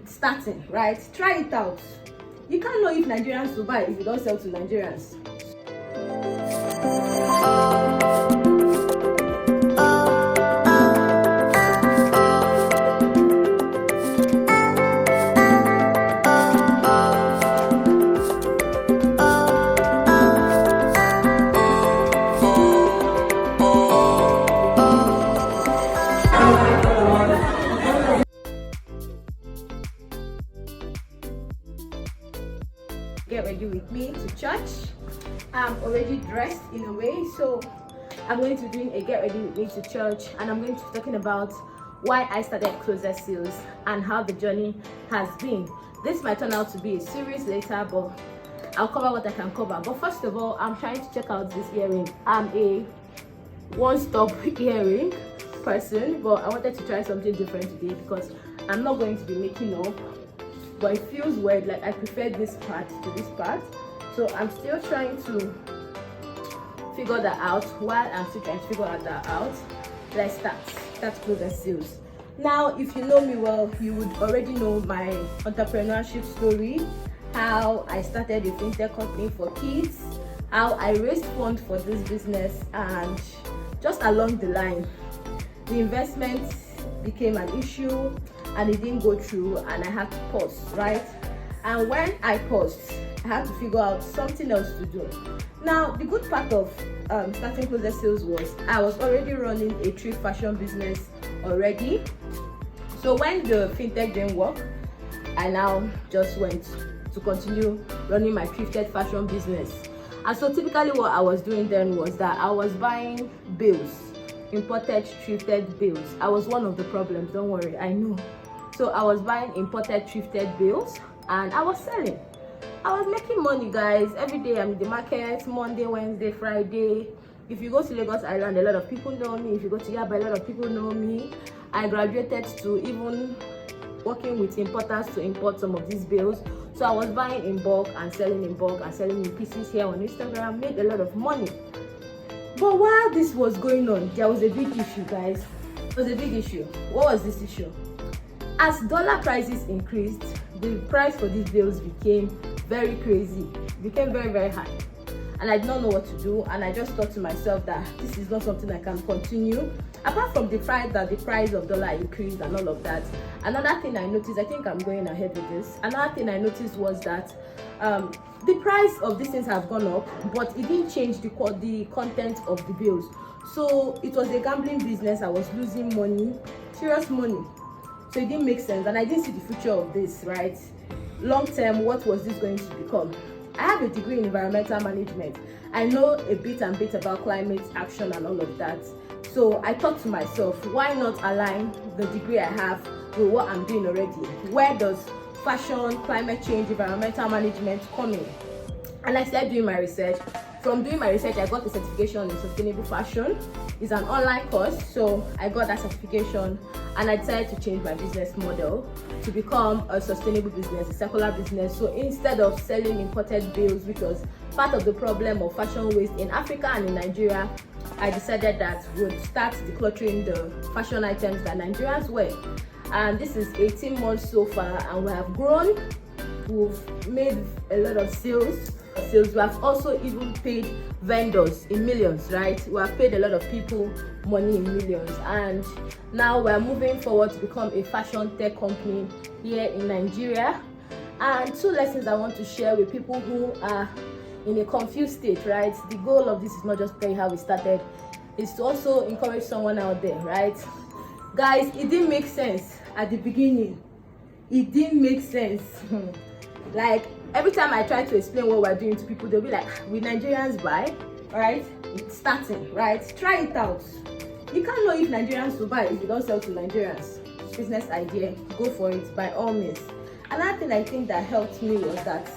starting, right? Try it out. You can't know if Nigerians will buy if you don't sell to Nigerians. Get ready with me to church. I'm already dressed in a way, so I'm going to be doing a get ready with me to church, and I'm going to be talking about why I started Clozetsales and how the journey has been. This might turn out to be a series later, but I'll cover what I can cover. But first of all, I'm trying to check out this earring. I'm a one-stop earring person, but I wanted to try something different today because I'm not going to be making up, but it feels weird. Like, I prefer this part to this part, so I'm still trying to figure that out. While I'm still trying to figure that out, let's start Clozetsales. Now, if you know me well, you would already know my entrepreneurship story, how I started a fintech company for kids, how I raised funds for this business, and just along the line, the investment became an issue and it didn't go through, and I had to pause, right? And when I paused, I had to figure out something else to do. Now, the good part of starting Clozetsales was I was already running a thrift fashion business already. So when the fintech didn't work, I now just went to continue running my thrifted fashion business. And so typically what I was doing then was that I was buying bills, imported thrifted bills. I was one of the problems, don't worry, I know. So I was buying imported thrifted bills and I was selling. I was making money, guys. Every day I'm in the market, Monday, Wednesday, Friday. If you go to Lagos Island, a lot of people know me. If you go to Yaba, a lot of people know me. I graduated to even working with importers to import some of these bills. So I was buying in bulk and selling in pieces here on Instagram, made a lot of money. But while this was going on, there was a big issue, guys. There was a big issue. What was this issue? As dollar prices increased, the price for these bills became very crazy. It became very, very high. And I did not know what to do. And I just thought to myself that this is not something I can continue. Apart from the fact that the price of dollar increased and all of that, another thing I noticed, I think I'm going ahead with this. Another thing I noticed was that the price of these things have gone up, but it didn't change the content of the bills. So it was a gambling business. I was losing money, serious money. So it didn't make sense, and I didn't see the future of this, right? Long term, what was this going to become? I have a degree in environmental management. I know a bit about climate action and all of that. So I thought to myself, why not align the degree I have with what I'm doing already? Where does fashion, climate change, environmental management come in? And I started doing my research. From doing my research, I got a certification in sustainable fashion. It's an online course, so I got that certification, and I decided to change my business model to become a sustainable business, a circular business. So instead of selling imported bills, which was part of the problem of fashion waste in Africa and in Nigeria, I decided that we would start decluttering the fashion items that Nigerians wear. And this is 18 months so far, and we have grown. We've made a lot of sales. We have also even paid vendors in millions, right? We have paid a lot of people money in millions, and now we're moving forward to become a fashion tech company here in Nigeria. And two lessons I want to share with people who are in a confused state, right? The goal of this is not just playing how we started, it's to also encourage someone out there, right? Guys, it didn't make sense at the beginning. It didn't make sense. Like, every time I try to explain what we're doing to people, they'll be like, will Nigerians buy? Right? It's starting, right? Try it out. You can't know if Nigerians will buy if you don't sell to Nigerians. Business idea, go for it by all means. Another thing I think that helped me was that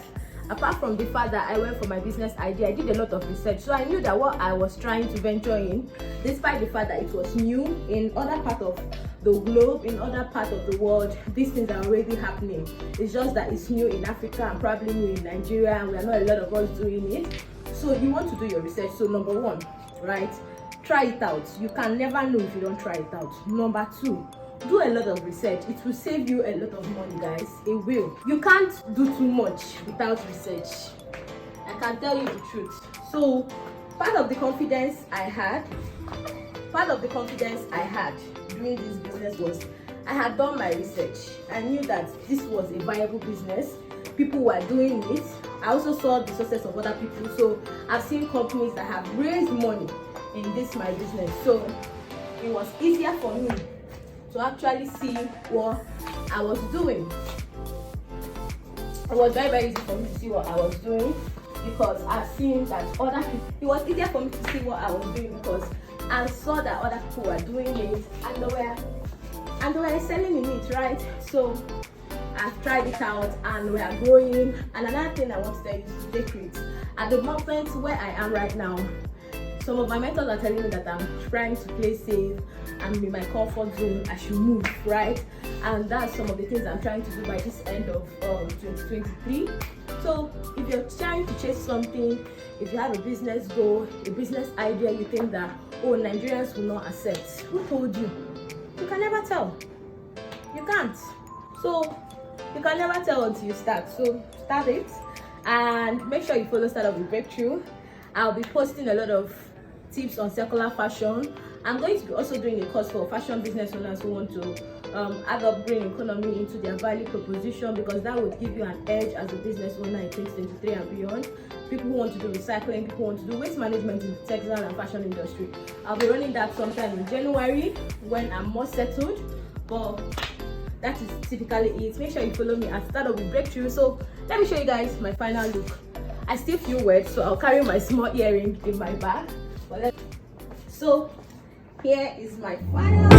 apart from the fact that I went for my business idea, I did a lot of research. So I knew that what I was trying to venture in, despite the fact that it was new in other parts of the globe, in other parts of the world, these things are already happening. It's just that it's new in Africa and probably new in Nigeria, and we are not a lot of us doing it. So you want to do your research. So number one, right? Try it out. You can never know if you don't try it out. Number two, do a lot of research. It will save you a lot of money, guys. It will. You can't do too much without research. I can tell you the truth. So part of the confidence I had doing this business was I had done my research. I knew that this was a viable business. People were doing it. I also saw the success of other people. So I've seen companies that have raised money in this my business. So it was easier for me to actually see what I was doing. It was very, very easy for me to see what I was doing because I've seen that other people, it was easier for me to see what I was doing because I saw that other people were doing it and they were selling in it, right? So I've tried it out and we are growing. And another thing I want to tell you is to take risks. At the moment where I am right now, some of my mentors are telling me that I'm trying to play safe. I'm in my comfort zone. I should move, right? And that's some of the things I'm trying to do by this end of 2023. So if you're trying to chase something, if you have a business goal, a business idea, you think that, oh, Nigerians will not accept. Who told you? You can never tell. You can't. So you can never tell until you start. So start it and make sure you follow Startup with Breakthrough. I'll be posting a lot of tips on circular fashion. I'm going to be also doing a course for fashion business owners who want to add up green economy into their value proposition, because that would give you an edge as a business owner in 2023 and beyond. People who want to do recycling, people who want to do waste management in the textile and fashion industry. I'll be running that sometime in January when I'm more settled, but that is typically it. Make sure you follow me at Startup with Breakthrough. So let me show you guys my final look. I still feel wet, so I'll carry my small earring in my bag. So here is my final